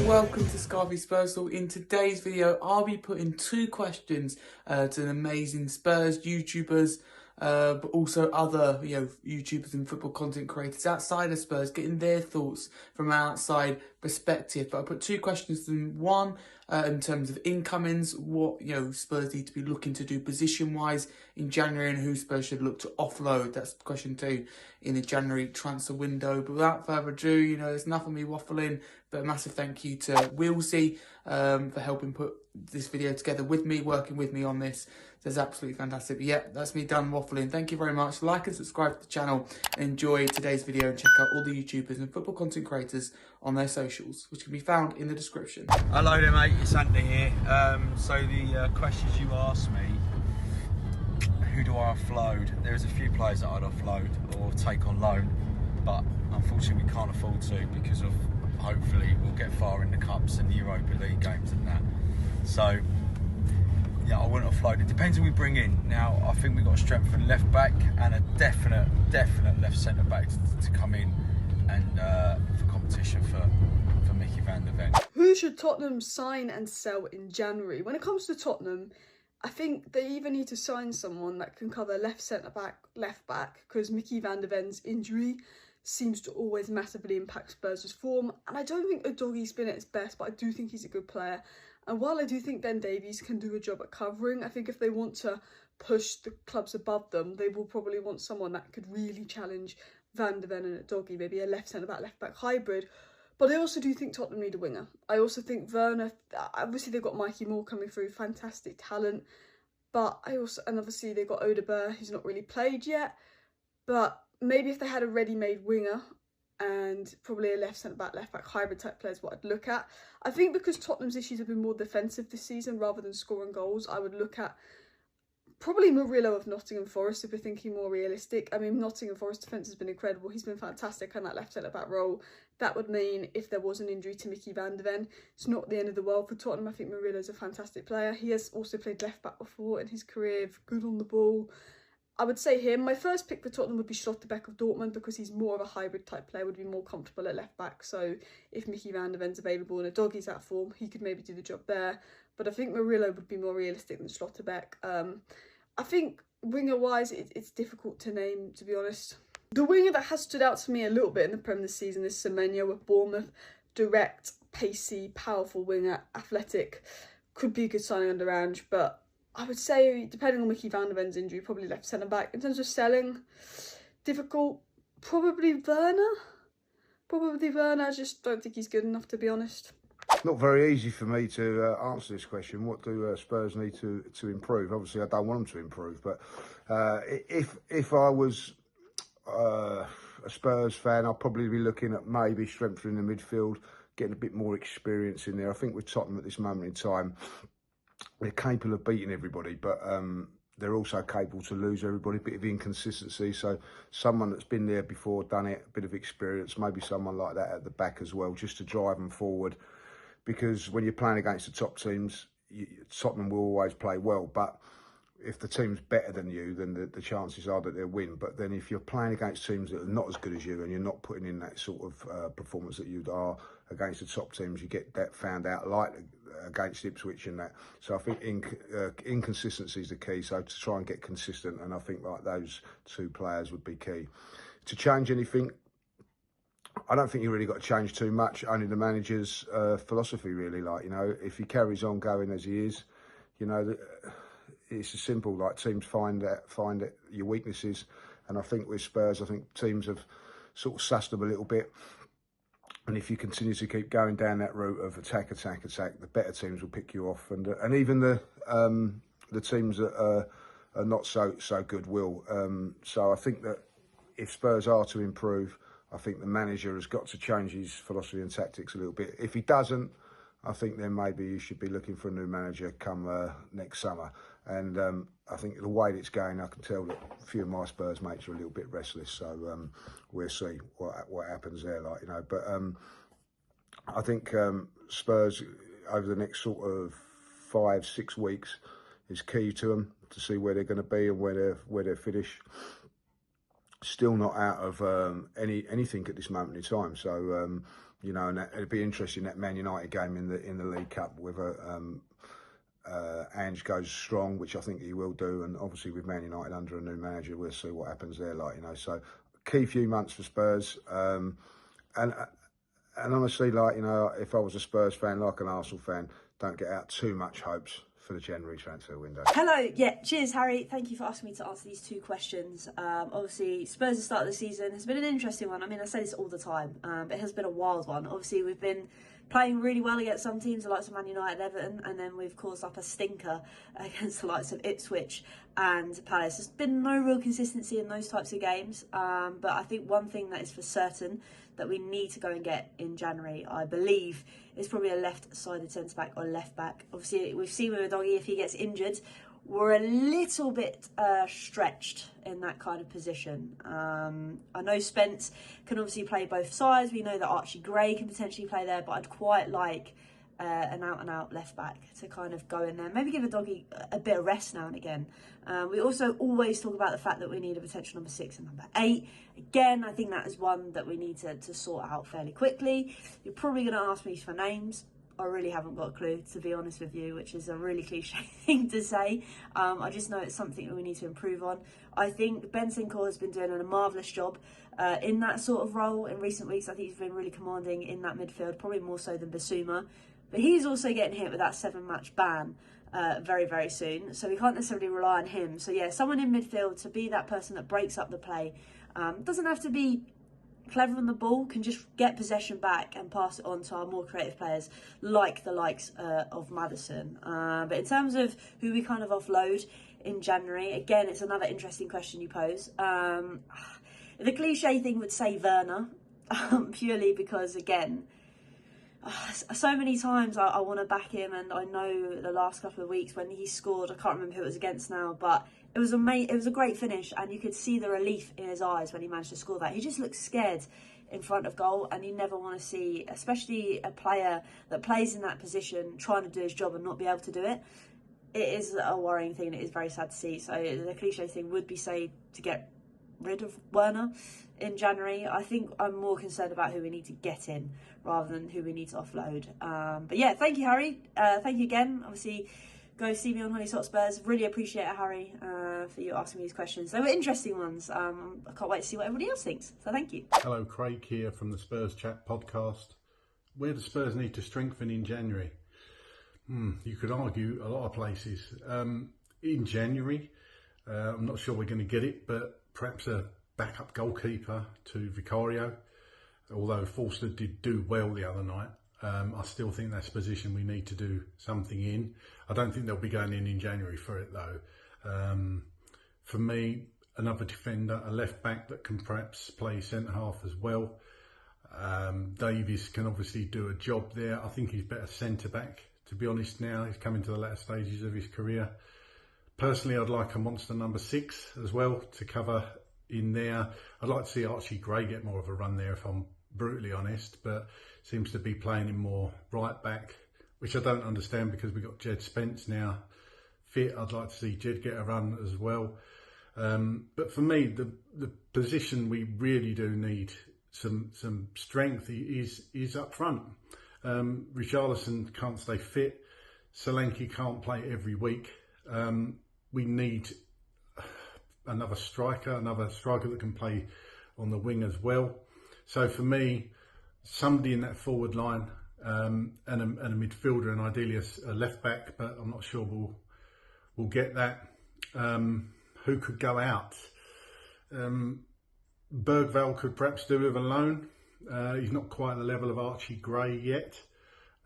welcome to Scarby Spurs. So in today's video, I'll be putting two questions to the amazing Spurs YouTubers, but also other YouTubers and football content creators outside of Spurs, getting their thoughts from an outside perspective. But I put two questions to them. One, in terms of incomings, what Spurs need to be looking to do position-wise in January, and who Spurs should look to offload. That's question two in the January transfer window. But without further ado, there's nothing me waffling, but a massive thank you to Wheelsy for helping put this video together with me, working with me on this. That's absolutely fantastic. But yeah, that's me done waffling. Thank you very much. Like and subscribe to the channel and enjoy today's video, and check out all the YouTubers and football content creators on their socials, which can be found in the description. Hello there mate, it's Andy here. So the questions you asked me, who do I offload? There's a few players that I'd offload or take on loan, but unfortunately we can't afford to because of, hopefully we'll get far in the Cups and the Europa League games and that. So yeah, I wouldn't offload. It depends who we bring in. Now I think we've got a strengthened left back and a definite left centre back to come in and for competition for Mickey van der Ven. Who should Tottenham sign and sell in January? When it comes to Tottenham, I think they either need to sign someone that can cover left centre back, left back, because Mickey van der Ven's injury seems to always massively impact Spurs' form, and I don't think Udogie's been at his best, but I do think he's a good player. And while I do think Ben Davies can do a job at covering, I think if they want to push the clubs above them, they will probably want someone that could really challenge Van der Ven and Udogie, maybe a left centre-back, left-back hybrid. But I also do think Tottenham need a winger. I also think Werner, obviously they've got Mikey Moore coming through, fantastic talent. But and obviously they've got Odegaard, who's not really played yet. But maybe if they had a ready-made winger, and probably a left centre-back, left-back hybrid type player is what I'd look at. I think because Tottenham's issues have been more defensive this season rather than scoring goals, I would look at probably Murillo of Nottingham Forest if we're thinking more realistic. I mean, Nottingham Forest defence has been incredible. He's been fantastic on that left centre-back role. That would mean if there was an injury to Mickey van der Ven, it's not the end of the world for Tottenham. I think Murillo's a fantastic player. He has also played left-back before in his career, good on the ball. I would say him. My first pick for Tottenham would be Schlotterbeck of Dortmund because he's more of a hybrid type player, would be more comfortable at left back. So if Mickey van der Ven's available and Udogie's at form, he could maybe do the job there. But I think Murillo would be more realistic than Schlotterbeck. I think winger-wise, it's difficult to name, to be honest. The winger that has stood out to me a little bit in the Prem this season is Semenyo of Bournemouth. Direct, pacey, powerful winger, athletic. Could be a good signing under Ange, but I would say, depending on Mickey van der Ven's injury, probably left centre-back. In terms of selling, difficult, probably Werner. I just don't think he's good enough, to be honest. It's not very easy for me to answer this question. What do Spurs need to improve? Obviously, I don't want them to improve, but if I was a Spurs fan, I'd probably be looking at maybe strengthening the midfield, getting a bit more experience in there. I think with Tottenham at this moment in time, they're capable of beating everybody, but they're also capable to lose everybody. A bit of inconsistency. So someone that's been there before, done it, a bit of experience, maybe someone like that at the back as well, just to drive them forward. Because when you're playing against the top teams, Tottenham will always play well. But if the team's better than you, then the chances are that they'll win. But then if you're playing against teams that are not as good as you and you're not putting in that sort of performance that you are against the top teams, you get that found out, like against Ipswich and that. So I think inconsistency is the key. So to try and get consistent, and I think like those two players would be key. To change anything, I don't think you really got to change too much. Only the manager's philosophy, really. Like, if he carries on going as he is, it's as simple. Like, teams find your weaknesses, and I think with Spurs, I think teams have sort of sussed them a little bit. And if you continue to keep going down that route of attack, the better teams will pick you off, and even the teams that are not so good will. So I think that if Spurs are to improve, I think the manager has got to change his philosophy and tactics a little bit. If he doesn't, I think then maybe you should be looking for a new manager come next summer. And I think the way it's going, I can tell that a few of my Spurs mates are a little bit restless. So we'll see what happens there, But I think Spurs over the next sort of 5-6 weeks is key to them to see where they're going to be and where they finish. Still not out of anything at this moment in time. So you know, and it'd be interesting, that Man United game in the League Cup, whether Ange goes strong, which I think he will do, and obviously with Man United under a new manager, we'll see what happens there. Like, you know, so key few months for Spurs, and honestly, like, you know, if I was a Spurs fan, like an Arsenal fan, don't get out too much hopes for the January transfer window. Hello, yeah, cheers Harry. Thank you for asking me to answer these 2 questions. Obviously, Spurs at the start of the season has been an interesting one. I mean, I say this all the time, but it has been a wild one. Obviously, we've been playing really well against some teams, the likes of Man United, Everton, and then we've caused up a stinker against the likes of Ipswich and Palace. There's been no real consistency in those types of games, but I think one thing that is for certain that we need to go and get in January, I believe, is probably a left-sided centre-back or left-back. Obviously, we've seen with Doggy, if he gets injured, we're a little bit stretched in that kind of position. I know Spence can obviously play both sides. We know that Archie Gray can potentially play there, but I'd quite like an out-and-out left-back to kind of go in there. Maybe give a Doggy a bit of rest now and again. We also always talk about the fact that we need a potential number 6 and number 8. Again, I think that is one that we need to sort out fairly quickly. You're probably going to ask me for names. I really haven't got a clue, to be honest with you, which is a really cliche thing to say. I just know it's something that we need to improve on. I think Ben Sinclair has been doing a marvellous job in that sort of role in recent weeks. I think he's been really commanding in that midfield, probably more so than Basuma. But he's also getting hit with that 7-match ban very, very soon. So we can't necessarily rely on him. So yeah, someone in midfield to be that person that breaks up the play. Doesn't have to be clever on the ball, can just get possession back and pass it on to our more creative players, like the likes of Maddison. But in terms of who we kind of offload in January, again, it's another interesting question you pose. The cliche thing would say Werner, purely because, again, so many times I want to back him, and I know the last couple of weeks when he scored, I can't remember who it was against now, but it was a great finish, and you could see the relief in his eyes when he managed to score that. He just looked scared in front of goal, and you never want to see, especially a player that plays in that position, trying to do his job and not be able to do it. It is a worrying thing. It is very sad to see. So the cliche thing would be, say, to get rid of Werner in January. I think I'm more concerned about who we need to get in rather than who we need to offload. But yeah, thank you, Harry. Thank you again. Obviously, go see me on Honey Sot Spurs. Really appreciate it, Harry, for you asking me these questions. They were interesting ones. I can't wait to see what everybody else thinks. So thank you. Hello, Craig here from the Spurs Chat podcast. Where do Spurs need to strengthen in January? You could argue a lot of places. In January, I'm not sure we're going to get it, but perhaps a backup goalkeeper to Vicario. Although Forster did do well the other night, I still think that's a position we need to do something in. I don't think they'll be going in January for it though. For me, another defender, a left back that can perhaps play centre half as well. Davies can obviously do a job there. I think he's better centre back, to be honest now. He's coming to the latter stages of his career. Personally, I'd like a monster number 6 as well to cover in there. I'd like to see Archie Gray get more of a run there, if I'm brutally honest, but seems to be playing him more right back, which I don't understand because we've got Jed Spence now fit. I'd like to see Jed get a run as well. But for me, the position we really do need some strength is up front. Richarlison can't stay fit. Solanke can't play every week. We need another striker that can play on the wing as well. So for me, somebody in that forward line and a midfielder, and ideally a left back, but I'm not sure we'll get that. Who could go out? Bergvall could perhaps do with a loan. He's not quite the level of Archie Gray yet.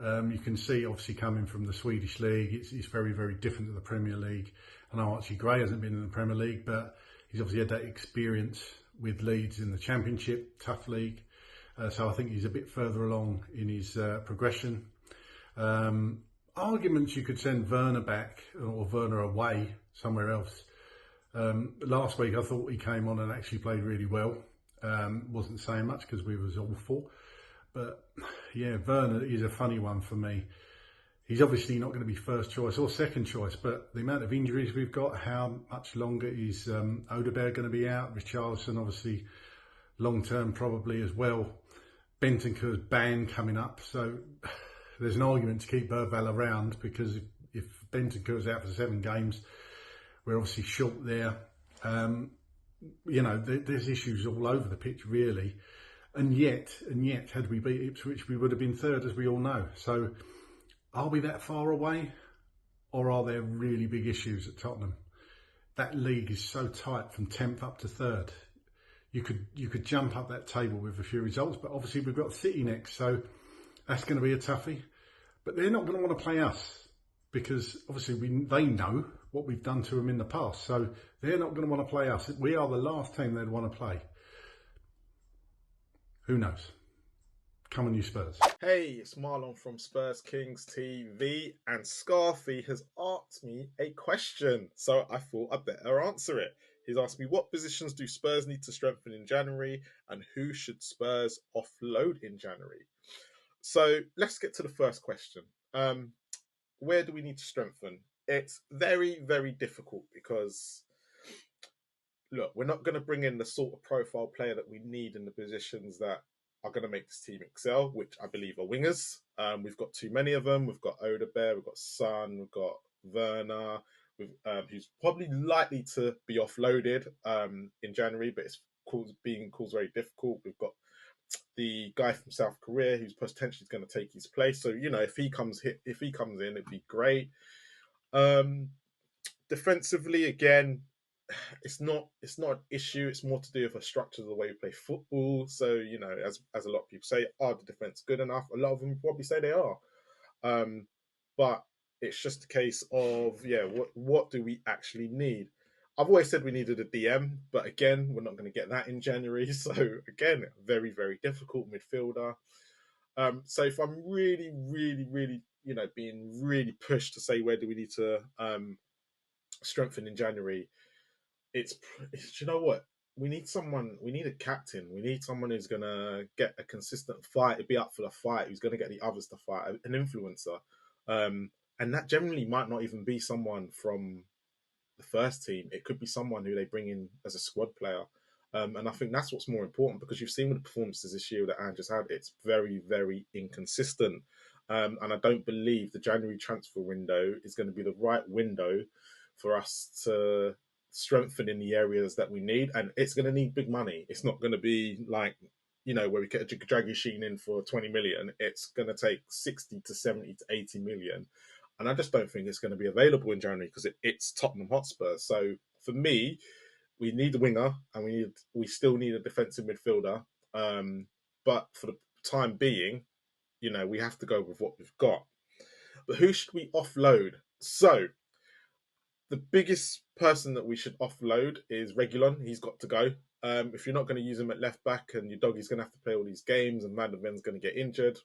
You can see, obviously, coming from the Swedish league, it's very, very different to the Premier League. I know Archie Gray hasn't been in the Premier League, but he's obviously had that experience with Leeds in the Championship, tough league. So I think he's a bit further along in his progression. Arguments you could send Werner back or Werner away somewhere else. Last week I thought he came on and actually played really well. Wasn't saying much because we was awful. But yeah, Werner is a funny one for me. He's obviously not going to be first choice or second choice, but the amount of injuries we've got, how much longer is Odegaard going to be out? Richarlison obviously long term probably as well. Bentancur's ban coming up, so there's an argument to keep Burval around, because if Bentancur's out for 7 games, we're obviously short there. You know, there's issues all over the pitch, really. And yet, had we beat Ipswich, we would have been 3rd, as we all know. So, are we that far away, or are there really big issues at Tottenham? That league is so tight, from 10th up to 3rd. You could jump up that table with a few results, but obviously we've got City next, so that's going to be a toughie. But they're not going to want to play us, because obviously they know what we've done to them in the past, so they're not going to want to play us. We are the last team they'd want to play. Who knows? Come on, you Spurs. Hey, it's Marlon from Spurs Kings TV, and Scarfy has asked me a question, so I thought I'd better answer it. He's asked me, what positions do Spurs need to strengthen in January, and who should Spurs offload in January? So let's get to the first question. Where do we need to strengthen? It's very, very difficult, because look, we're not going to bring in the sort of profile player that we need in the positions that are going to make this team excel, which I believe are wingers. We've got too many of them. We've got Odebear, we've got Son, we've got Werner, who's probably likely to be offloaded in January, but it's being caused very difficult. We've got the guy from South Korea who's potentially going to take his place. So, you know, if he comes in, it'd be great. Defensively, again, it's not an issue. It's more to do with the structure of the way we play football. So, you know, as a lot of people say, are the defense good enough? A lot of them probably say they are. But it's just a case of, yeah, what do we actually need? I've always said we needed a DM, but again, we're not going to get that in January. So again, very, very difficult midfielder. So if I'm really, really, really, you know, being really pushed to say where do we need to strengthen in January, it's you know what? We need a captain. We need someone who's going to get a consistent fight, be up for the fight, who's going to get the others to fight, an influencer. And that generally might not even be someone from the first team. It could be someone who they bring in as a squad player. And I think that's what's more important, because you've seen with the performances this year that Ange has had, it's very, very inconsistent. And I don't believe the January transfer window is going to be the right window for us to strengthen in the areas that we need. And it's going to need big money. It's not going to be like, you know, where we get a Draghi Sheen in for 20 million. It's going to take 60 to 70 to 80 million. And I just don't think it's going to be available in January, because it's Tottenham Hotspur. So for me, we need a winger, and we still need a defensive midfielder. But for the time being, you know, we have to go with what we've got. But who should we offload? So the biggest person that we should offload is Reguilon. He's got to go. If you're not going to use him at left back, and your doggy's going to have to play all these games, and Van der Ven's going to get injured,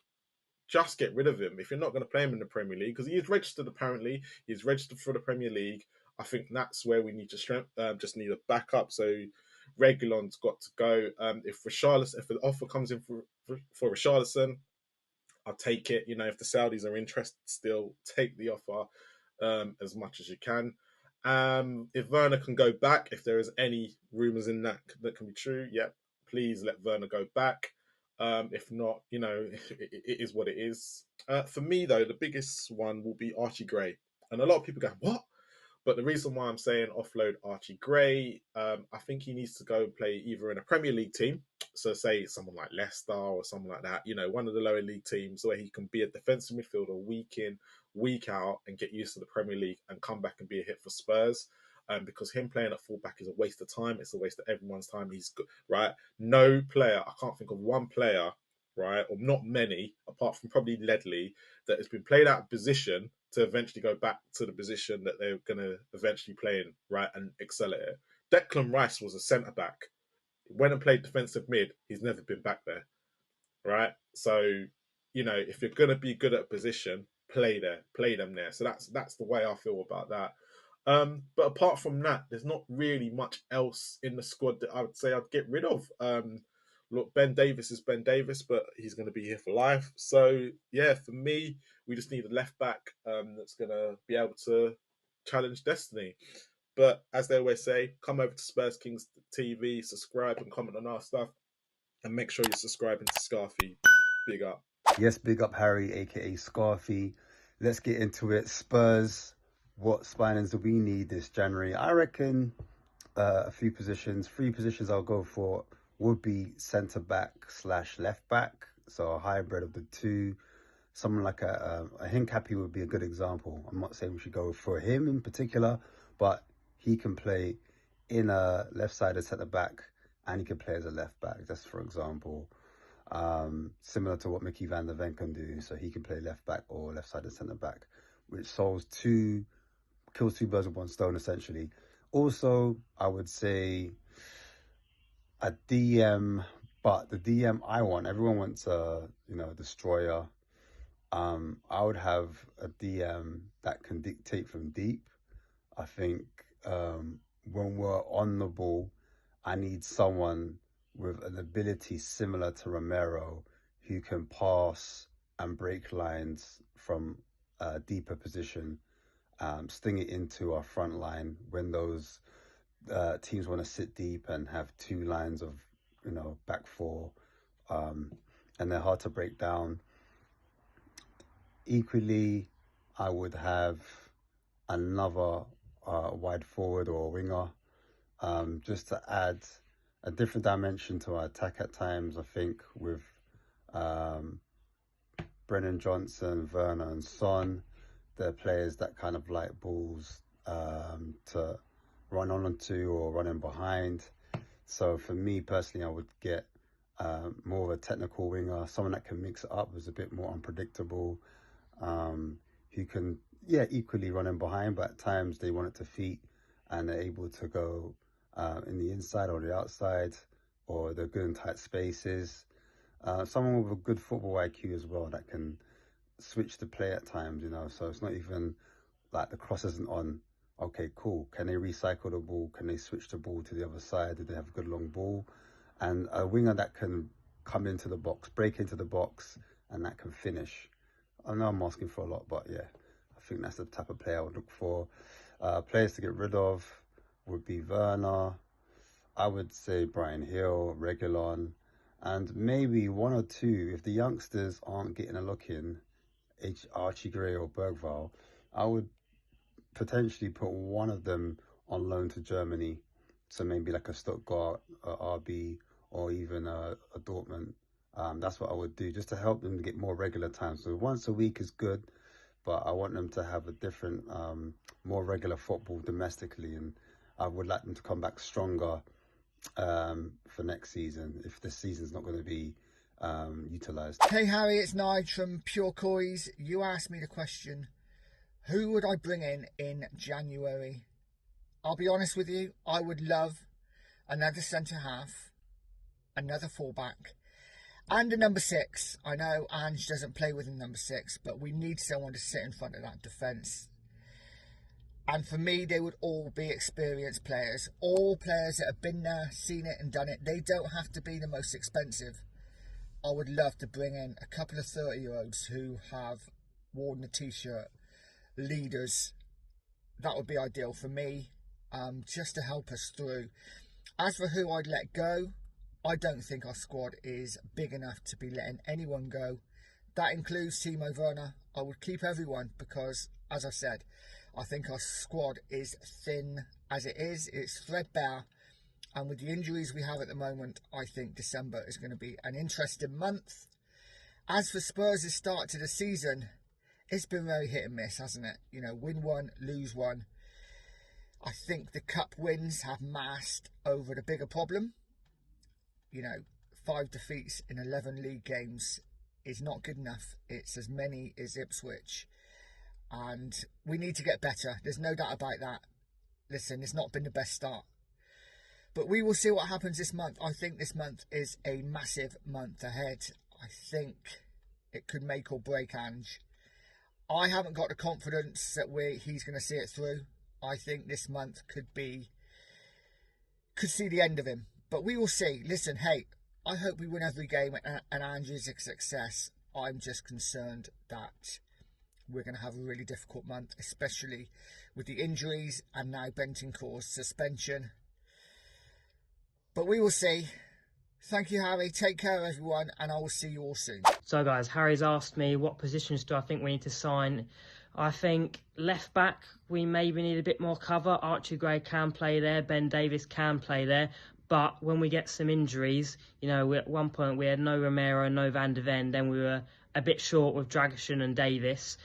just get rid of him. If you're not going to play him in the Premier League, because he is registered, apparently, he's registered for the Premier League. I think that's where we need to just need a backup. So Reguilon's got to go. If the offer comes in for Richarlison, I'll take it. You know, if the Saudis are interested, still take the offer as much as you can. If Werner can go back, if there is any rumours in that can be true, yeah, please let Werner go back. If not, you know, it is what it is. For me, though, the biggest one will be Archie Gray. And a lot of people go, what? But the reason why I'm saying offload Archie Gray, I think he needs to go and play either in a Premier League team. So say someone like Leicester or something like that, you know, one of the lower league teams where he can be a defensive midfielder week in, week out, and get used to the Premier League and come back and be a hit for Spurs. Because him playing at fullback is a waste of time. It's a waste of everyone's time. He's good, right? No player, I can't think of one player, right, or not many, apart from probably Ledley, that has been played out of position to eventually go back to the position that they're going to eventually play in, right, and excel at it. Declan Rice was a centre-back. Went and played defensive mid. He's never been back there, right? So, you know, if you're going to be good at a position, play them there. So that's the way I feel about that. But apart from that, there's not really much else in the squad that I would say I'd get rid of. Look, Ben Davis is Ben Davis, but he's going to be here for life. So, yeah, for me, we just need a left back that's going to be able to challenge destiny. But as they always say, come over to Spurs Kings TV, subscribe and comment on our stuff, and make sure you're subscribing to Scarfy. Big up. Yes, big up Harry, aka Scarfy. Let's get into it. Spurs, what signings do we need this January? I reckon a few positions. 3 positions I'll go for would be centre back / left back. So a hybrid of the two. Someone like a Hincapié would be a good example. I'm not saying we should go for him in particular, but he can play in a left-sided centre back and he can play as a left back. Just for example. Similar to what Mickey van der Ven can do, so he can play left back or left-sided centre back, which kills 2 birds with 1 stone essentially. Also, I would say a DM, but the DM I want, everyone wants a destroyer. I would have a DM that can dictate from deep. I think when we're on the ball, I need someone with an ability similar to Romero who can pass and break lines from a deeper position, sting it into our front line when those teams want to sit deep and have 2 lines of, back 4, and they're hard to break down. Equally, I would have another wide forward or winger, just to add a different dimension to our attack at times. I think with Brennan Johnson, Werner and Son, they're players that kind of like balls to run onto or run in behind. So for me personally, I would get more of a technical winger, someone that can mix it up, is a bit more unpredictable, who can, equally run in behind, but at times they want it to feet and they're able to go in the inside or the outside, or they're good in tight spaces. Someone with a good football IQ as well that can switch the play at times, so it's not even like the cross isn't on. Okay, cool. Can they recycle the ball? Can they switch the ball to the other side? Do they have a good long ball? And a winger that can come into the box, break into the box, and that can finish. I know I'm asking for a lot, but yeah, I think that's the type of player I would look for. Players to get rid of would be Werner. I would say Brian Hill, Reguilon, and maybe 1 or 2, if the youngsters aren't getting a look in, Archie Gray or Bergvall, I would potentially put one of them on loan to Germany. So maybe like a Stuttgart, a RB, or even a Dortmund. That's what I would do, just to help them to get more regular time. So once a week is good, but I want them to have a different, more regular football domestically, and I would like them to come back stronger for next season if this season's not going to be utilised. Hey Harry, it's Nige from Pure Coys. You asked me the question, who would I bring in January? I'll be honest with you, I would love another centre half, another fullback, and a number 6. I know Ange doesn't play with a number 6, but we need someone to sit in front of that defence. And for me, they would all be experienced players. All players that have been there, seen it and done it. They don't have to be the most expensive. I would love to bring in a couple of 30-year-olds who have worn the T-shirt, leaders. That would be ideal for me, just to help us through. As for who I'd let go, I don't think our squad is big enough to be letting anyone go. That includes Timo Werner. I would keep everyone because, as I said, I think our squad is thin as it is. It's threadbare. And with the injuries we have at the moment, I think December is going to be an interesting month. As for Spurs' start to the season, it's been very hit and miss, hasn't it? Win one, lose one. I think the cup wins have masked over the bigger problem. 5 defeats in 11 league games is not good enough. It's as many as Ipswich. And we need to get better. There's no doubt about that. Listen, it's not been the best start. But we will see what happens this month. I think this month is a massive month ahead. I think it could make or break Ange. I haven't got the confidence that he's going to see it through. I think this month could see the end of him. But we will see. Listen, hey, I hope we win every game and Ange is a success. I'm just concerned that we're going to have a really difficult month, especially with the injuries and now Bentancur's suspension. But we will see. Thank you, Harry. Take care, everyone, and I will see you all soon. So guys, Harry's asked me what positions do I think we need to sign. I think left back, we maybe need a bit more cover. Archie Gray can play there, Ben Davis can play there. But when we get some injuries, you know, at one point we had no Romero, no Van de Ven, then we were a bit short with Dragic and Davis.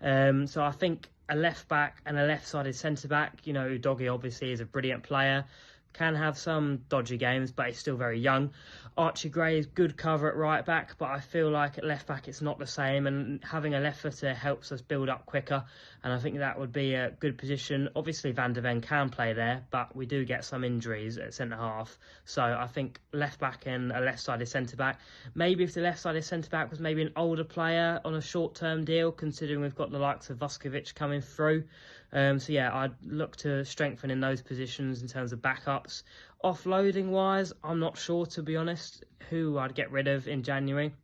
So I think a left back and a left-sided centre-back, you know, Udogie obviously is a brilliant player, can have some dodgy games, but he's still very young. Archie Gray is good cover at right back, but I feel like at left back it's not the same, and having a left footer helps us build up quicker, and I think that would be a good position. Obviously Van de Ven can play there, but we do get some injuries at centre half, so I think left back and a left-sided centre back. Maybe if the left-sided centre back was maybe an older player on a short-term deal, considering we've got the likes of Vuskovic coming through. So yeah, I'd look to strengthen in those positions in terms of backups. Offloading wise, I'm not sure, to be honest, who I'd get rid of in January.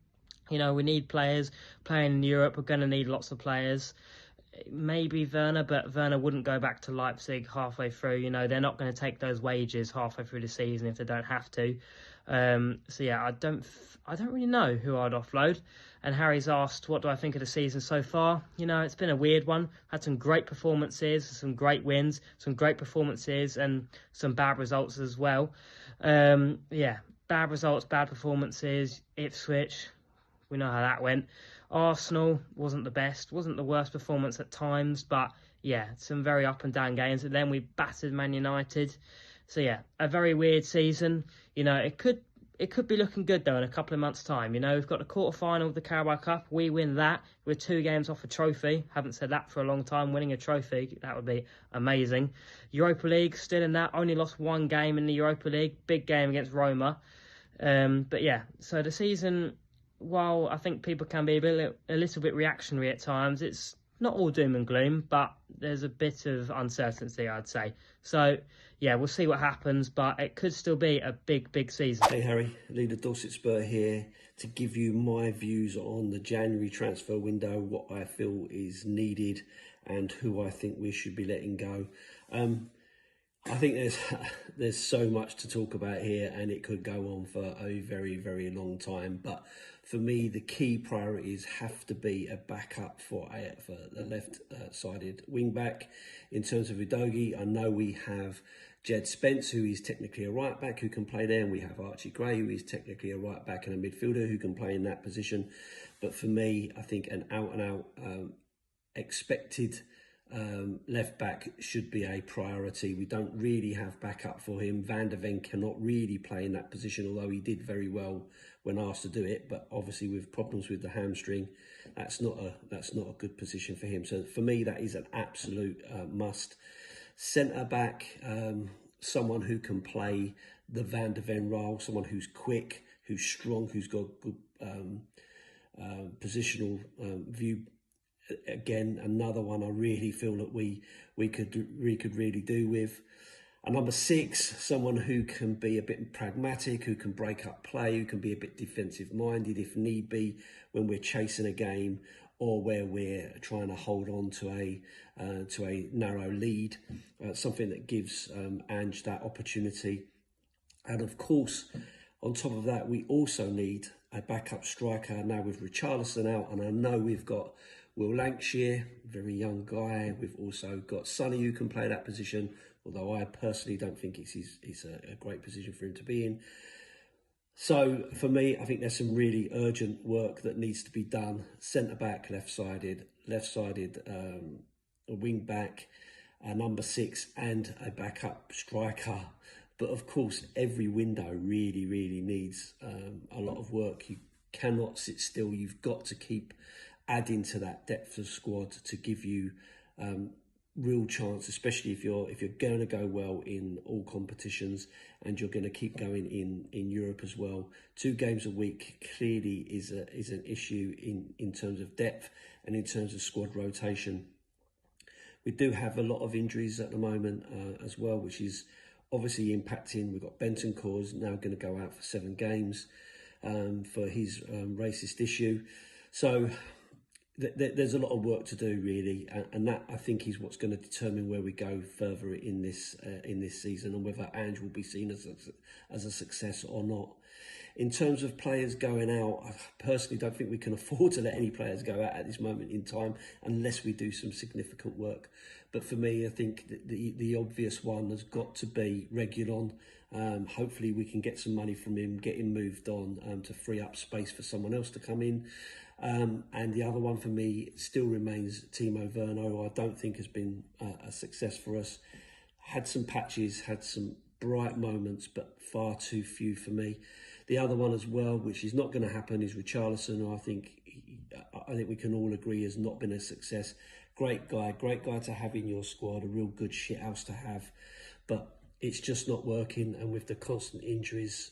You know, we need players playing in Europe. We're going to need lots of players. Maybe Werner, but Werner wouldn't go back to Leipzig halfway through. You know, they're not going to take those wages halfway through the season if they don't have to. So yeah, I don't really know who I'd offload. And Harry's asked, what do I think of the season so far? You know, it's been a weird one. Had some great performances, some great wins, some great performances, and some bad results as well. Yeah, bad results, bad performances. Ipswich, we know how that went. Arsenal wasn't the best, wasn't the worst performance at times, but yeah, some very up and down games. And then we battered Man United. So yeah, a very weird season. You know, it could be looking good though in a couple of months' time. You know, we've got the quarter-final of the Carabao Cup. We win that. We're 2 games off a trophy. Haven't said that for a long time. Winning a trophy, that would be amazing. Europa League, still in that. Only lost 1 game in the Europa League. Big game against Roma. But yeah, so the season, while I think people can be a little bit reactionary at times, it's not all doom and gloom, but there's a bit of uncertainty, I'd say. So, yeah, we'll see what happens, but it could still be a big, big season. Hey Harry, Leader Dorset Spur here to give you my views on the January transfer window, what I feel is needed and who I think we should be letting go. I think there's so much to talk about here, and it could go on for a very, very long time. But for me, the key priorities have to be a backup for the left-sided wing-back. In terms of Udogie, I know we have Jed Spence, who is technically a right-back who can play there, and we have Archie Gray, who is technically a right-back and a midfielder who can play in that position. But for me, I think an out-and-out expected left back should be a priority. We don't really have backup for him. Van de Ven cannot really play in that position, although he did very well when asked to do it. But obviously, with problems with the hamstring, that's not a good position for him. So for me, that is an absolute must. Centre back, someone who can play the Van de Ven role, someone who's quick, who's strong, who's got good positional view. Again, another one I really feel that we could really do with. And number 6, someone who can be a bit pragmatic, who can break up play, who can be a bit defensive minded if need be when we're chasing a game or where we're trying to hold on to a narrow lead. Something that gives Ange that opportunity. And of course, on top of that, we also need a backup striker now with Richarlison out, and I know we've got Will Lancashire, very young guy. We've also got Sonny who can play that position, although I personally don't think it's a great position for him to be in. So for me, I think there's some really urgent work that needs to be done. Centre back, left-sided, a wing back, a number 6, and a backup striker. But of course, every window really, really needs a lot of work. You cannot sit still. You've got to keep adding to that depth of squad to give you real chance, especially if you're going to go well in all competitions and you're going to keep going in Europe as well. 2 games a week clearly is an issue in terms of depth and in terms of squad rotation. We do have a lot of injuries at the moment as well, which is obviously impacting. We've got Bentancur's now going to go out for 7 games for his racist issue. So there's a lot of work to do really, and that I think is what's going to determine where we go further in this season, and whether Ange will be seen as a success or not. In terms of players going out, I personally don't think we can afford to let any players go out at this moment in time unless we do some significant work. But for me, I think the obvious one has got to be Reguilon. Hopefully we can get some money from him, get him moved on to free up space for someone else to come in. And the other one for me still remains Timo Werner, who I don't think has been a success for us. Had some patches, had some bright moments, but far too few for me. The other one as well, which is not going to happen, is Richarlison, who I think we can all agree has not been a success. Great guy to have in your squad, a real good shithouse to have, but it's just not working. And with the constant injuries,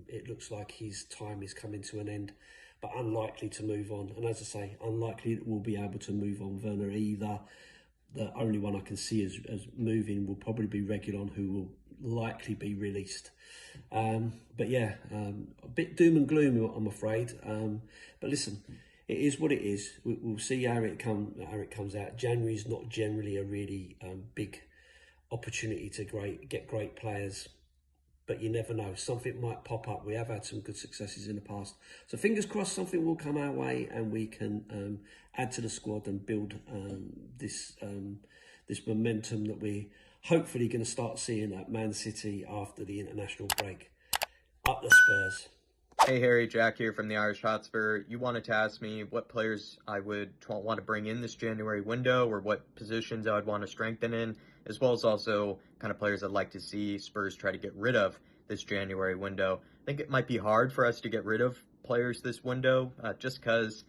it looks like his time is coming to an end, but unlikely to move on. And as I say, unlikely that we'll be able to move on Werner either. The only one I can see as moving will probably be Reguilon, who will likely be released. But yeah, a bit doom and gloom, I'm afraid. But listen, it is what it is. We'll see how it comes out. January is not generally a really big opportunity to get great players, but you never know. Something might pop up. We have had some good successes in the past, so fingers crossed something will come our way and we can add to the squad and build this momentum that we hopefully going to start seeing at Man City after the international break. Up the Spurs. Hey Harry, Jack here from the Irish Hotspur. You wanted to ask me what players I would want to bring in this January window, or what positions I would want to strengthen in, as well as also kind of players I'd like to see Spurs try to get rid of this January window. I think it might be hard for us to get rid of players this window, just because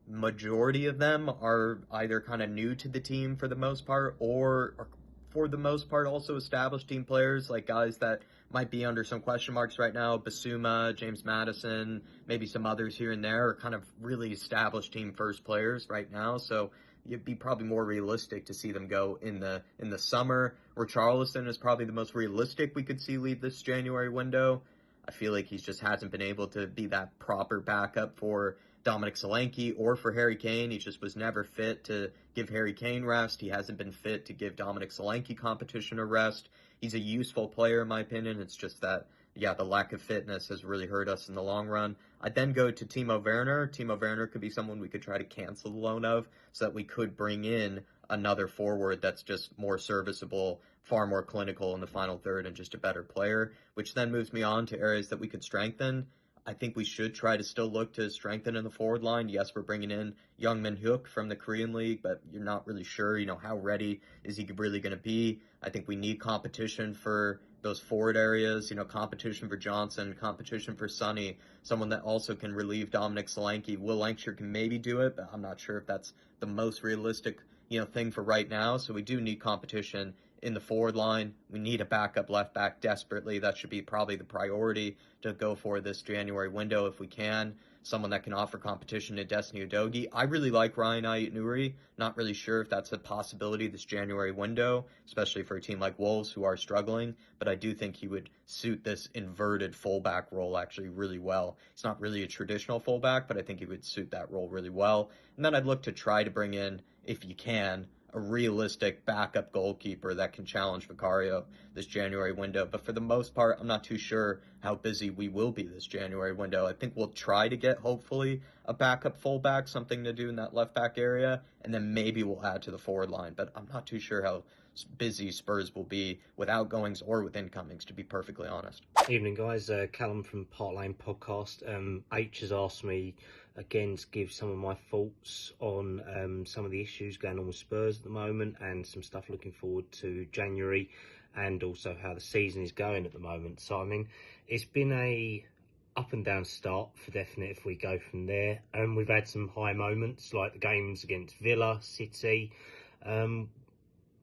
majority of them are either kind of new to the team for the most part, or for the most part also established team players, like guys that might be under some question marks right now. Basuma, James Maddison, maybe some others here and there are kind of really established team first players right now. So it'd be probably more realistic to see them go in the summer. Richarlison is probably the most realistic we could see leave this January window. I feel like he just hasn't been able to be that proper backup for Dominic Solanke or for Harry Kane. He just was never fit to give Harry Kane rest. He hasn't been fit to give Dominic Solanke competition a rest. He's a useful player in my opinion. It's just that, yeah, the lack of fitness has really hurt us in the long run. I'd then go to Timo Werner. Timo Werner could be someone we could try to cancel the loan of, so that we could bring in another forward that's just more serviceable, far more clinical in the final third, and just a better player, which then moves me on to areas that we could strengthen. I think we should try to still look to strengthen in the forward line. Yes, we're bringing in Young Min Hyuk from the Korean League, but you're not really sure, how ready is he really going to be. I think we need competition for those forward areas, competition for Johnson, competition for Sonny, someone that also can relieve Dominic Solanke. Will Lancashire can maybe do it, but I'm not sure if that's the most realistic, thing for right now. So we do need competition in the forward line. We need a backup left back desperately. That should be probably the priority to go for this January window if we can. Someone that can offer competition to Destiny Udogie. I really like Ryan Ayet-Nouri. Not really sure if that's a possibility this January window, especially for a team like Wolves who are struggling, but I do think he would suit this inverted fullback role actually really well. He's not really a traditional fullback, but I think he would suit that role really well. And then I'd look to try to bring in, if you can, a realistic backup goalkeeper that can challenge Vicario this January window. But for the most part, I'm not too sure how busy we will be this January window. I think we'll try to get, hopefully, a backup fullback, something to do in that left back area, and then maybe we'll add to the forward line. But I'm not too sure how busy Spurs will be with outgoings or with incomings, to be perfectly honest. Evening guys, Callum from Park Lane Podcast. H has asked me again to give some of my thoughts on some of the issues going on with Spurs at the moment, and some stuff looking forward to January, and also how the season is going at the moment. So I mean, it's been a up and down start for definite if we go from there, and we've had some high moments like the games against Villa, City.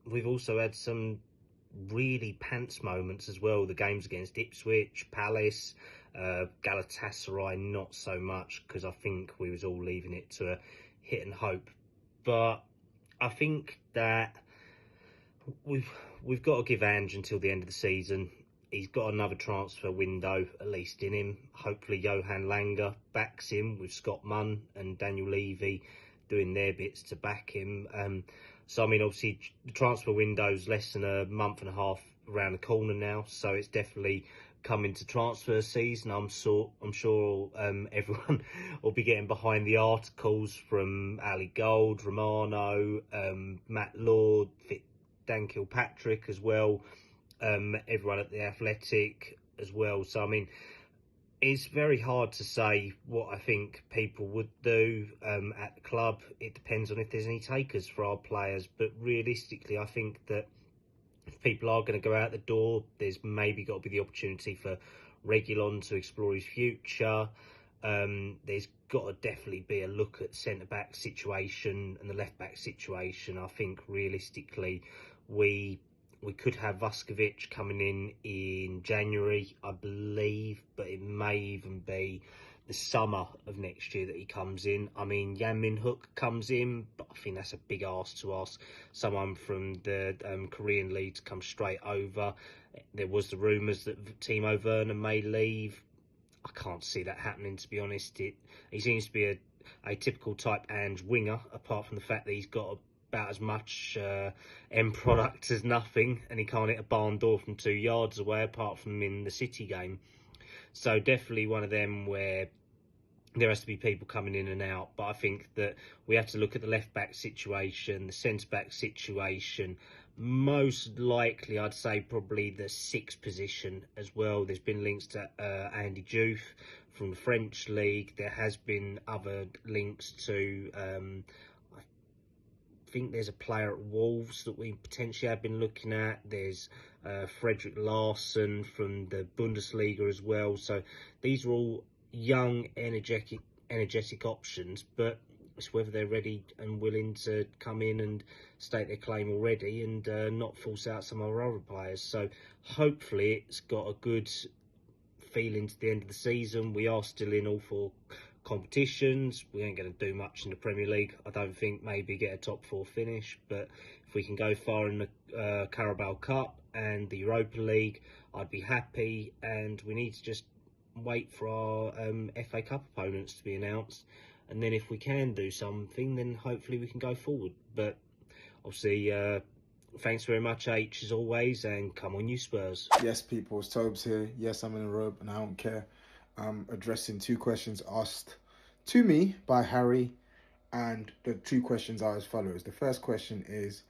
We've also had some really pants moments as well, the games against Ipswich, Palace, Galatasaray not so much, because I think we was all leaving it to a hit and hope. But I think that we've got to give Ange until the end of the season. He's got another transfer window at least in him. Hopefully Johan Langer backs him with Scott Munn and Daniel Levy doing their bits to back him. So I mean, obviously the transfer window's less than a month and a half around the corner now, so it's definitely coming to transfer season. I'm sure everyone will be getting behind the articles from Ali Gold, Romano, Matt Lord, Dan Kilpatrick as well, everyone at the Athletic as well. So I mean, it's very hard to say what I think people would do at the club. It depends on if there's any takers for our players, but realistically I think that if people are going to go out the door, there's maybe got to be the opportunity for Reguilon to explore his future. There's got to definitely be a look at centre-back situation and the left-back situation. I think realistically we could have Vuskovic coming in January, I believe, but it may even be the summer of next year that he comes in. I mean, Yan Min Hook comes in, but I think that's a big ask to ask someone from the Korean league to come straight over. There was the rumours that Timo Werner may leave. I can't see that happening, to be honest. He seems to be a typical type Ange winger, apart from the fact that he's got about as much end product as nothing, and he can't hit a barn door from 2 yards away, apart from in the City game. So definitely one of them where there has to be people coming in and out. But I think that we have to look at the left-back situation, the centre-back situation. Most likely, I'd say probably the 6th position as well. There's been links to Andy Diouf from the French league. There has been other links to... I think there's a player at Wolves that we potentially have been looking at. There's Frederick Larsson from the Bundesliga as well. So these are all young, energetic options, but it's whether they're ready and willing to come in and state their claim already and not force out some of our other players. So hopefully it's got a good feeling to the end of the season. We are still in all 4 competitions. We ain't going to do much in the Premier League. I don't think maybe get a top 4 finish, but if we can go far in the Carabao Cup and the Europa League, I'd be happy. And we need to just wait for our FA Cup opponents to be announced, and then if we can do something, then hopefully we can go forward. But obviously thanks very much, H, as always, and come on you Spurs. Yes, people, it's Tobes here. Yes, I'm in a robe and I don't care. I'm addressing 2 questions asked to me by Harry, and the 2 questions are as follows. The first question is,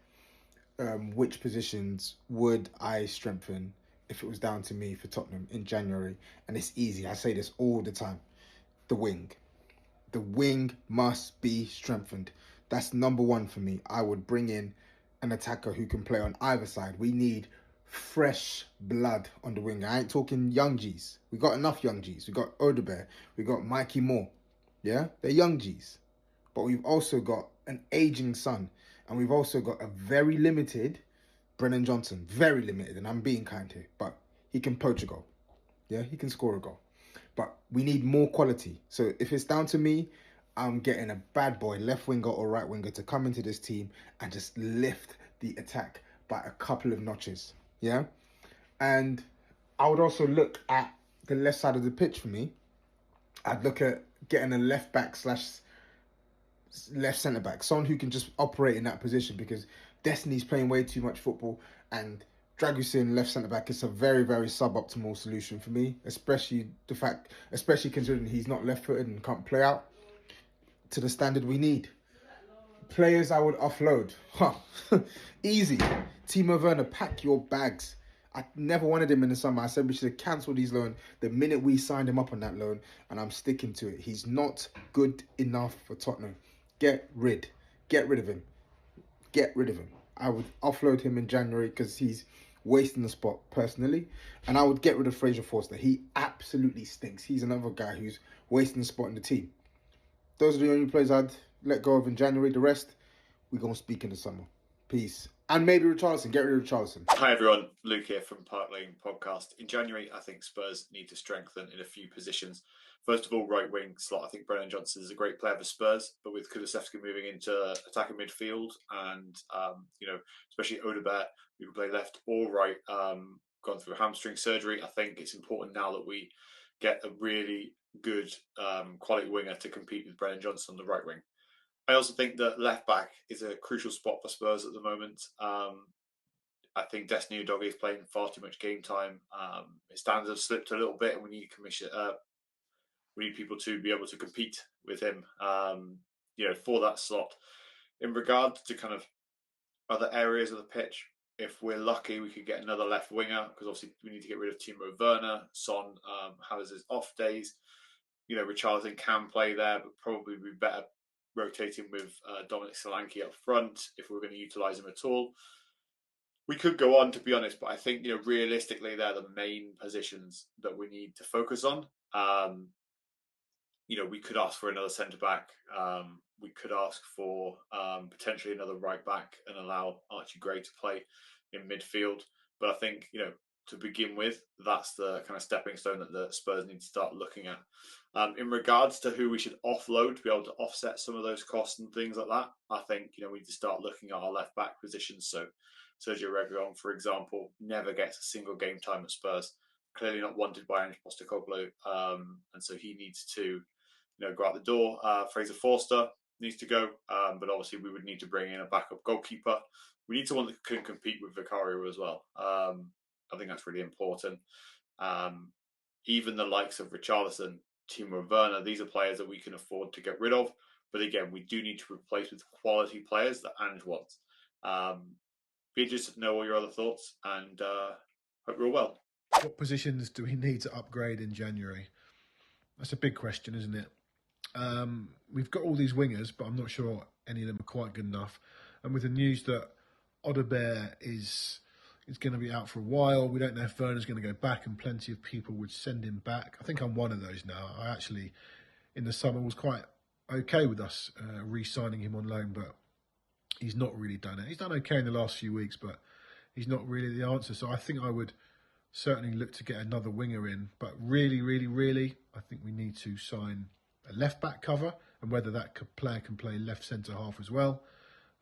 which positions would I strengthen if it was down to me for Tottenham in January? And it's easy. I say this all the time. The wing. The wing must be strengthened. That's number 1 for me. I would bring in an attacker who can play on either side. We need fresh blood on the wing. I ain't talking young G's. We got enough young G's. We got Odebear. We got Mikey Moore. Yeah, they're young G's. But we've also got an aging son. And we've also got a very limited Brennan Johnson. Very limited. And I'm being kind here. But he can poach a goal. Yeah, he can score a goal. But we need more quality. So if it's down to me, I'm getting a bad boy left winger or right winger to come into this team and just lift the attack by a couple of notches. Yeah. And I would also look at the left side of the pitch for me. I'd look at getting a left back / left centre back, someone who can just operate in that position, because Destiny's playing way too much football, and Dragusin left centre back is a very, very suboptimal solution for me, especially considering he's not left footed and can't play out to the standard we need. Players I would offload. Easy. Timo Werner, pack your bags. I never wanted him in the summer. I said we should have cancelled his loan the minute we signed him up on that loan, and I'm sticking to it. He's not good enough for Tottenham. Get rid of him. Get rid of him. I would offload him in January because he's wasting the spot personally, and I would get rid of Fraser Forster. He absolutely stinks. He's another guy who's wasting the spot in the team. Those are the only players I'd let go of in January. The rest, we're going to speak in the summer. Peace. And maybe Richarlison. Get rid of Richarlison. Hi everyone, Luke here from Park Lane Podcast. In January, I think Spurs need to strengthen in a few positions. First of all, right wing slot. I think Brennan Johnson is a great player for Spurs, but with Kulusevski moving into attacking midfield and, especially Odebear, who can play left or right, gone through hamstring surgery, I think it's important now that we get a really good quality winger to compete with Brennan Johnson on the right wing. I also think that left back is a crucial spot for Spurs at the moment. I think Destiny Udogie is playing far too much game time. His standards have slipped a little bit, and we need people to be able to compete with him. For that slot. In regard to kind of other areas of the pitch, if we're lucky, we could get another left winger, because obviously we need to get rid of Timo Werner. Son has his off days. Richarlison can play there, but probably be better rotating with Dominic Solanke up front if we're going to utilise him at all. We could go on, to be honest, but I think realistically they're the main positions that we need to focus on. We could ask for another centre back. We could ask for potentially another right back and allow Archie Gray to play in midfield. But I think to begin with, that's the kind of stepping stone that the Spurs need to start looking at. In regards to who we should offload to be able to offset some of those costs and things like that, I think we need to start looking at our left back positions. So Sergio Reguilon, for example, never gets a single game time at Spurs. Clearly not wanted by Ange Postecoglou, and so he needs to go out the door. Fraser Forster needs to go, but obviously we would need to bring in a backup goalkeeper. We need someone that can compete with Vicario as well. I think that's really important. Even the likes of Richarlison, Timo Werner, these are players that we can afford to get rid of. But again, we do need to replace with quality players that Ange wants. Be interested to know all your other thoughts, and hope you're all well. What positions do we need to upgrade in January? That's a big question, isn't it? We've got all these wingers, but I'm not sure any of them are quite good enough. And with the news that Odobert is going to be out for a while, we don't know if Werner's going to go back, and plenty of people would send him back. I think I'm one of those now. I actually, in the summer, was quite okay with us re-signing him on loan, but he's not really done it. He's done okay in the last few weeks, but he's not really the answer. So I think I would certainly look to get another winger in. But really, I think we need to sign a left-back cover, and whether that player can play left centre-half as well.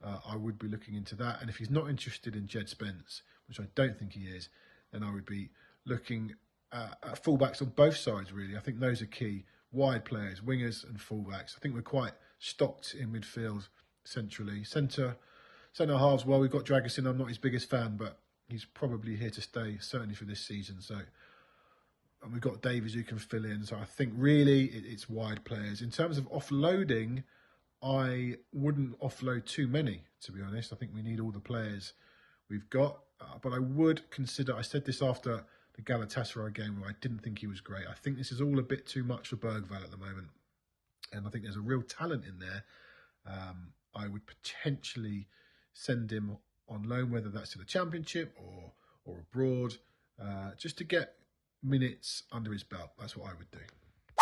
I would be looking into that. And if he's not interested in Jed Spence, which I don't think he is, then I would be looking at fullbacks on both sides, really. I think those are key. Wide players, wingers and fullbacks. I think we're quite stocked in midfield centrally. Centre-halves, well, we've got Dragusin. I'm not his biggest fan, but he's probably here to stay, certainly for this season. And we've got Davies who can fill in. So I think really it's wide players. In terms of offloading, I wouldn't offload too many, to be honest. I think we need all the players we've got. But I would consider, I said this after the Galatasaray game where I didn't think he was great. I think this is all a bit too much for Bergvall at the moment. And I think there's a real talent in there. I would potentially send him on loan, whether that's to the Championship or abroad, just to get minutes under his belt. That's what I would do.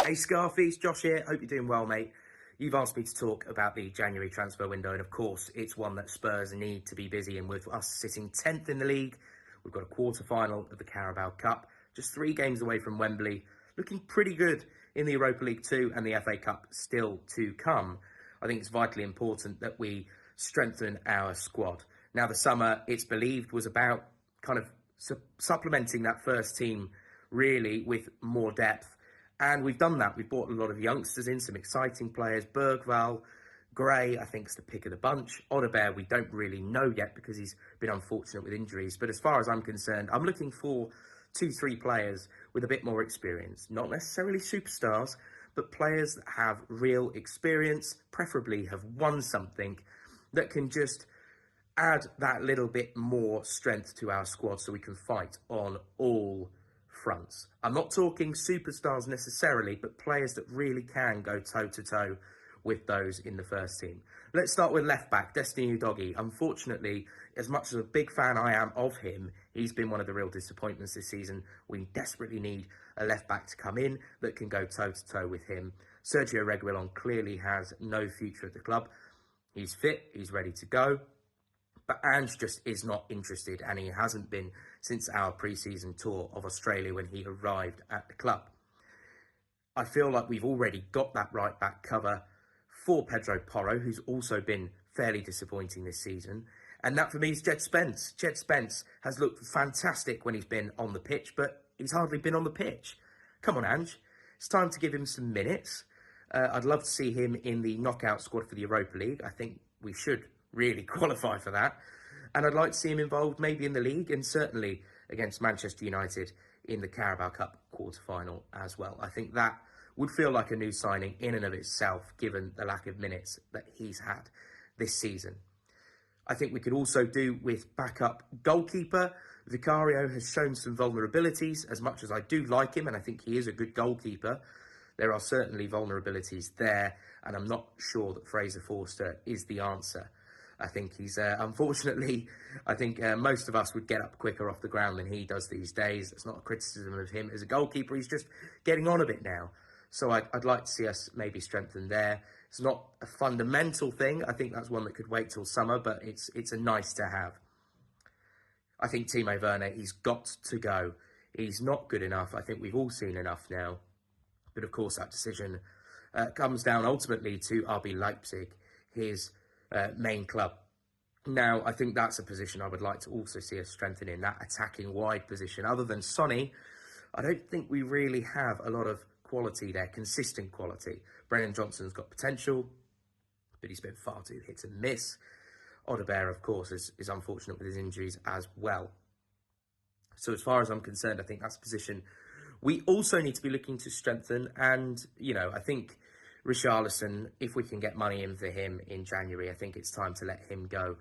Hey Scarfies, Josh here. Hope you're doing well, mate. You've asked me to talk about the January transfer window, and of course it's one that Spurs need to be busy in. With us sitting 10th in the league, we've got a quarter-final of the Carabao Cup, just 3 games away from Wembley, looking pretty good in the Europa League 2 and the FA Cup still to come. I think it's vitally important that we strengthen our squad. Now, the summer, it's believed, was about kind of supplementing that first team really with more depth. And we've done that. We've brought a lot of youngsters in, some exciting players. Bergvall, Gray, I think, is the pick of the bunch. Odobert, we don't really know yet because he's been unfortunate with injuries. But as far as I'm concerned, I'm looking for 2-3 players with a bit more experience. Not necessarily superstars, but players that have real experience, preferably have won something, that can just add that little bit more strength to our squad so we can fight on all fronts. I'm not talking superstars necessarily, but players that really can go toe-to-toe with those in the first team. Let's start with left-back, Destiny Udogie. Unfortunately, as much as a big fan I am of him, he's been one of the real disappointments this season. We desperately need a left-back to come in that can go toe-to-toe with him. Sergio Reguilon clearly has no future at the club. He's fit, he's ready to go. But Ange just is not interested, and he hasn't been since our pre-season tour of Australia when he arrived at the club. I feel like we've already got that right-back cover for Pedro Porro, who's also been fairly disappointing this season. And that for me is Jed Spence. Jed Spence has looked fantastic when he's been on the pitch, but he's hardly been on the pitch. Come on, Ange. It's time to give him some minutes. I'd love to see him in the knockout squad for the Europa League. I think we should really qualify for that. And I'd like to see him involved maybe in the league and certainly against Manchester United in the Carabao Cup quarter-final as well. I think that would feel like a new signing in and of itself, given the lack of minutes that he's had this season. I think we could also do with backup goalkeeper. Vicario has shown some vulnerabilities. As much as I do like him, and I think he is a good goalkeeper, there are certainly vulnerabilities there, and I'm not sure that Fraser Forster is the answer. I think he's, unfortunately, I think most of us would get up quicker off the ground than he does these days. It's not a criticism of him as a goalkeeper. He's just getting on a bit now. So I'd like to see us maybe strengthen there. It's not a fundamental thing. I think that's one that could wait till summer, but it's a nice to have. I think Timo Werner, he's got to go. He's not good enough. I think we've all seen enough now. But of course, that decision comes down ultimately to RB Leipzig, his main club. Now, I think that's a position I would like to also see us strengthen in, that attacking wide position. Other than Sonny, I don't think we really have a lot of quality there, consistent quality. Brennan Johnson's got potential, but he's been far too hit and miss. Odebear, of course, is unfortunate with his injuries as well. So as far as I'm concerned, I think that's a position we also need to be looking to strengthen. And, you know, I think Richarlison, if we can get money in for him in January, I think it's time to let him go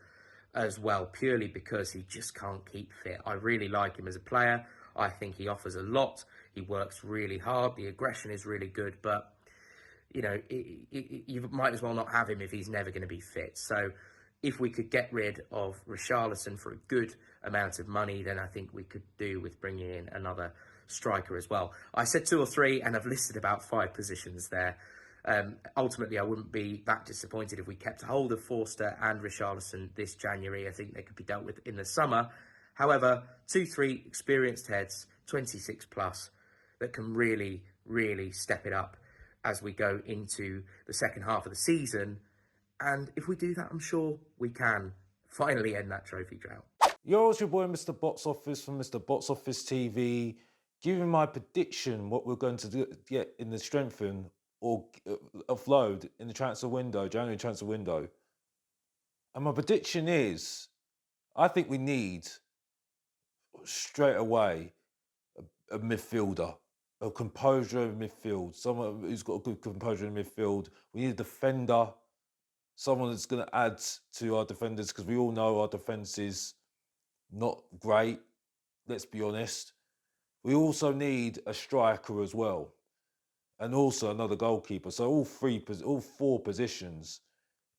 as well, purely because he just can't keep fit. I really like him as a player. I think he offers a lot. He works really hard. The aggression is really good, but, you know, you might as well not have him if he's never going to be fit. So if we could get rid of Richarlison for a good amount of money, then I think we could do with bringing in another striker as well. I said 2 or 3, and I've listed about 5 positions there. Ultimately, I wouldn't be that disappointed if we kept hold of Forster and Richarlison this January. I think they could be dealt with in the summer. However, 2-3 experienced heads, 26 plus, that can really, really step it up as we go into the second half of the season. And if we do that, I'm sure we can finally end that trophy drought. Yo, it's your boy Mr. Box Office from Mr. Box Office TV, giving my prediction what we're going to get in the strengthen or offload in the transfer window, January transfer window. And my prediction is, I think we need straight away a midfielder, a composure in midfield, someone who's got a good composure in midfield. We need a defender, someone that's going to add to our defenders, because we all know our defence is not great, let's be honest. We also need a striker as well, and also another goalkeeper. So all 4 positions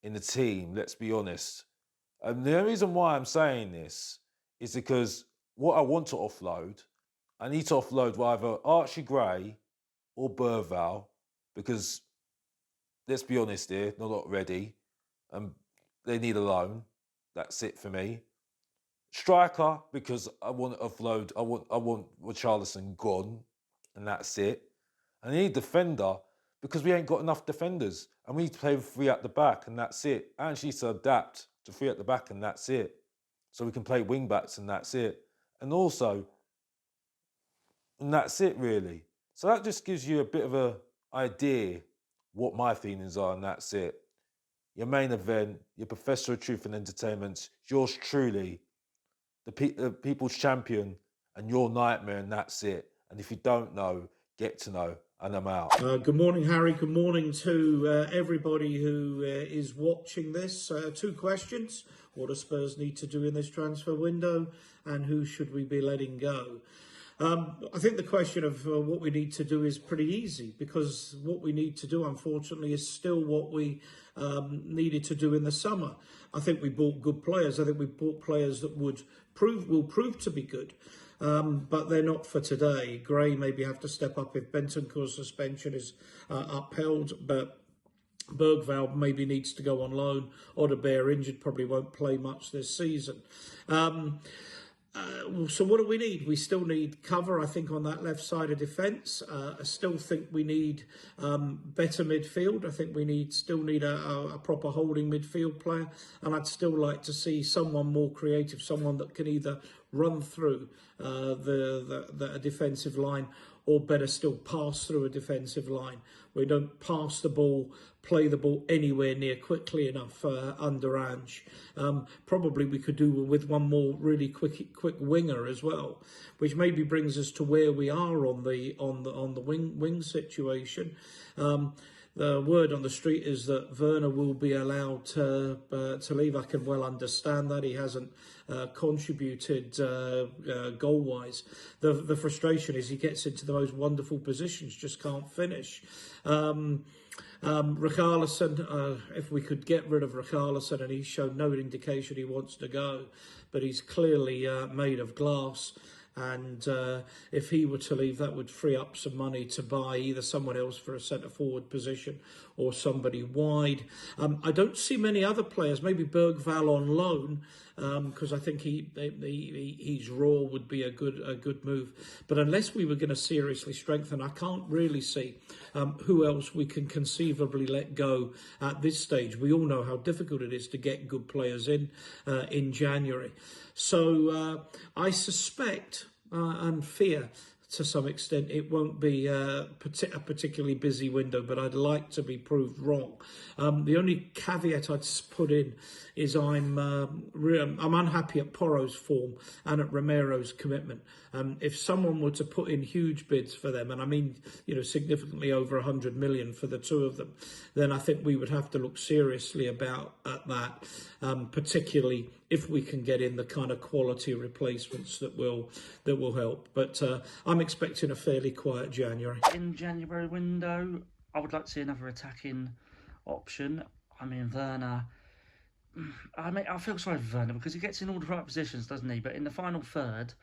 in the team, let's be honest. And the reason why I'm saying this is because what I want to offload, I need to offload either Archie Gray or Burval, because let's be honest here, they're not ready. They need a loan. That's it for me. Striker, because I want to offload. I want Richarlison gone, and that's it. I need a defender because we ain't got enough defenders, and we need to play with 3 at the back, and that's it. I actually need to adapt to 3 at the back, and that's it. So we can play wing backs, and that's it. And that's it really. So that just gives you a bit of an idea what my feelings are, and that's it. Your main event, your Professor of Truth and Entertainment, yours truly, the people's champion, and your nightmare, and that's it. And if you don't know, get to know, and I'm out. Good morning, Harry. Good morning to everybody who is watching this. 2 questions. What do Spurs need to do in this transfer window, and who should we be letting go? I think the question of what we need to do is pretty easy, because what we need to do, unfortunately, is still what we needed to do in the summer. I think we bought good players. I think we bought players that will prove to be good, but they're not for today. Gray maybe have to step up if Bentancur's suspension is upheld, but Bergvall maybe needs to go on loan. Odebear injured, probably won't play much this season. So what do we need? We still need cover, I think, on that left side of defence. I still think we need better midfield. I think we still need a proper holding midfield player. And I'd still like to see someone more creative, someone that can either run through the defensive line or better still, pass through a defensive line. We don't pass the ball, play the ball anywhere near quickly enough under Ange. Probably we could do with one more really quick winger as well, which maybe brings us to where we are on the wing situation. The word on the street is that Werner will be allowed to leave. I can well understand that. He hasn't contributed goal-wise. The frustration is he gets into the most wonderful positions, just can't finish. Richarlison, if we could get rid of Richarlison, and he's shown no indication he wants to go, but he's clearly made of glass. And if he were to leave, that would free up some money to buy either someone else for a centre-forward position or somebody wide. I don't see many other players, maybe Bergvall on loan, because I think he's raw would be a good move. But unless we were going to seriously strengthen, I can't really see who else we can conceivably let go at this stage. We all know how difficult it is to get good players in January. So I suspect and fear to some extent it won't be a particularly busy window, but I'd like to be proved wrong. The only caveat I'd put in is I'm unhappy at Porro's form and at Romero's commitment. If someone were to put in huge bids for them, and I mean, significantly over 100 million for the two of them, then I think we would have to look seriously at that, particularly if we can get in the kind of quality replacements that will help. But I'm expecting a fairly quiet January. In January window, I would like to see another attacking option. I mean, Werner, I feel sorry for Werner because he gets in all the right positions, doesn't he? But in the final third,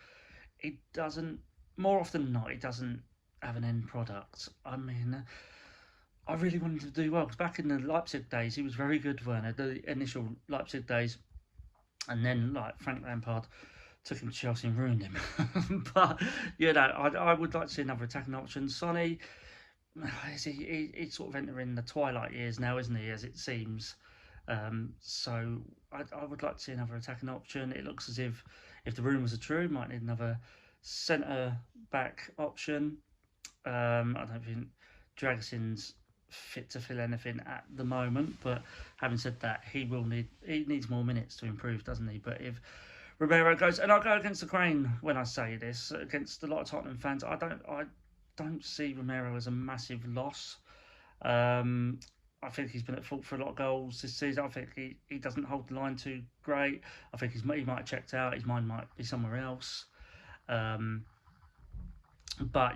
he doesn't, more often than not, he doesn't have an end product. I mean, I really wanted to do well because back in the Leipzig days, he was very good, Werner, the initial Leipzig days. And then, Frank Lampard took him to Chelsea and ruined him. But, I would like to see another attacking option. Sonny, he's sort of entering the twilight years now, isn't he, as it seems. So I would like to see another attacking option. It looks as if the rumours are true, might need another centre-back option. I don't think Dragassin's fit to fill anything at the moment, but having said that, he needs more minutes to improve, doesn't he? But if Romero goes, and I'll go against the grain when I say this, against a lot of Tottenham fans, I don't see Romero as a massive loss. I think he's been at fault for a lot of goals this season. I think he doesn't hold the line too great. I think he might have checked out. His mind might be somewhere else. But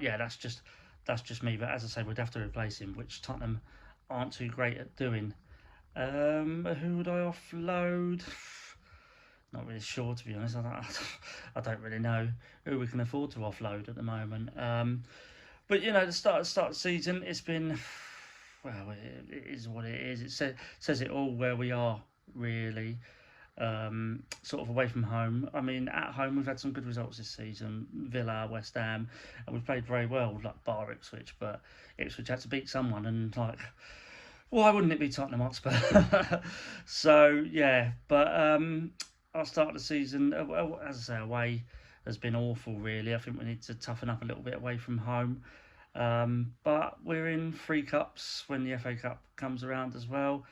yeah, that's just me. But as I say, we'd have to replace him, which Tottenham aren't too great at doing. Who would I offload? Not really sure, to be honest. I don't really know who we can afford to offload at the moment. But the start of the season, it's been, well, it is what it is. It says it all where we are, really. Sort of away from home. I mean, at home we've had some good results this season. Villa, West Ham, and we've played very well, bar Ipswich. But Ipswich had to beat someone, and why wouldn't it be Tottenham Hotspur? So yeah, but our start of the season, as I say, away has been awful. Really, I think we need to toughen up a little bit away from home. But we're in 3 cups when the FA Cup comes around as well.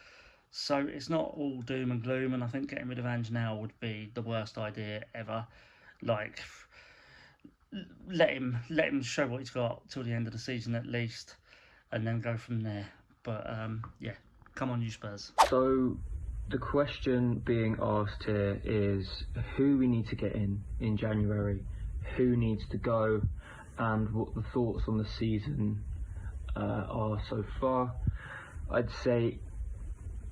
So it's not all doom and gloom, and I think getting rid of Ange now would be the worst idea ever. Let him show what he's got till the end of the season at least, and then go from there. But yeah, come on, you Spurs. So the question being asked here is who we need to get in January, who needs to go, and what the thoughts on the season are so far. I'd say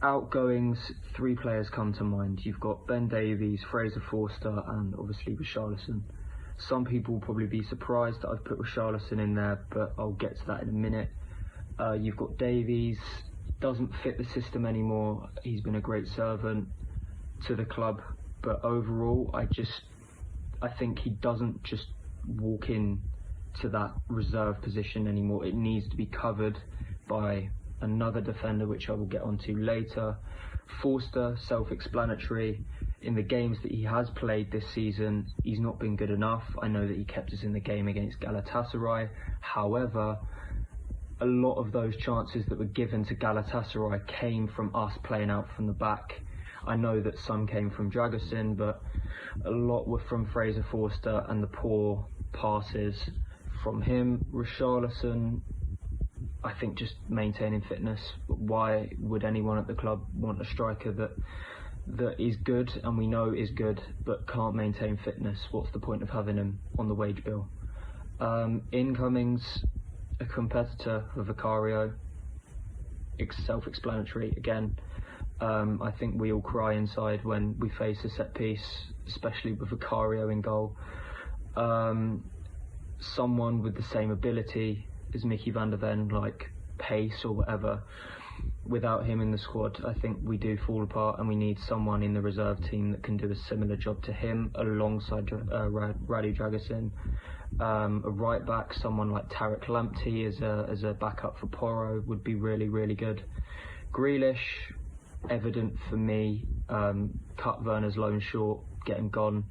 outgoings, 3 players come to mind. You've got Ben Davies, Fraser Forster, and obviously Richarlison. Some people will probably be surprised that I've put Richarlison in there, but I'll get to that in a minute. You've got Davies, doesn't fit the system anymore. He's been a great servant to the club, but overall, I think he doesn't just walk in to that reserve position anymore. It needs to be covered by another defender, which I will get onto later. Forster, self-explanatory. In the games that he has played this season, he's not been good enough. I know that he kept us in the game against Galatasaray. However, a lot of those chances that were given to Galatasaray came from us playing out from the back. I know that some came from Dragusin, but a lot were from Fraser Forster and the poor passes from him. Richarlison, I think just maintaining fitness. Why would anyone at the club want a striker that is good, and we know is good, but can't maintain fitness? What's the point of having him on the wage bill? Incomings, a competitor for Vicario. It's self-explanatory again. I think we all cry inside when we face a set piece, especially with Vicario in goal. Someone with the same ability as Mickey van der Ven, like pace or whatever. Without him in the squad, I think we do fall apart, and we need someone in the reserve team that can do a similar job to him alongside Radu Dragusin. A right back, someone like Tarek Lamptey as a backup for Porro would be really, really good. Grealish, evident for me, cut Werner's loan short, get him gone.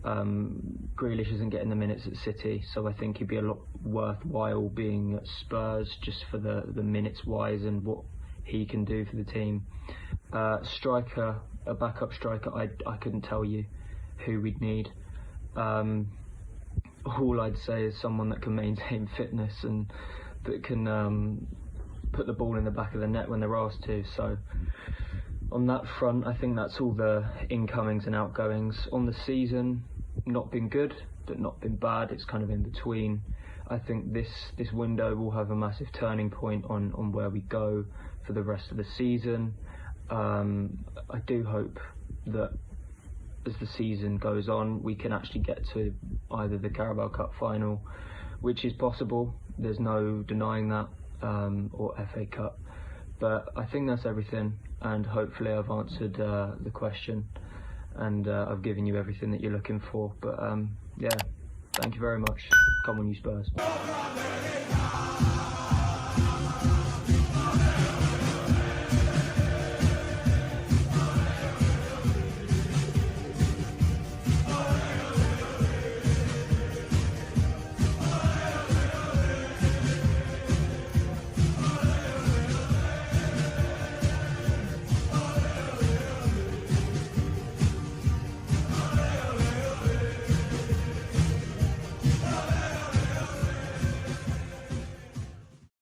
Grealish isn't getting the minutes at City, so I think he'd be a lot worthwhile being at Spurs just for the minutes wise and what he can do for the team. Striker, a backup striker, I couldn't tell you who we'd need. All I'd say is someone that can maintain fitness and that can put the ball in the back of the net when they're asked to. So on that front, I think that's all the incomings and outgoings. On the season, not been good, but not been bad. It's kind of in between. I think this window will have a massive turning point on where we go for the rest of the season. I do hope that as the season goes on, we can actually get to either the Carabao Cup final, which is possible. There's no denying that, or FA Cup. But I think that's everything, and hopefully I've answered the question, and I've given you everything that you're looking for. But yeah, thank you very much. Come on, you Spurs.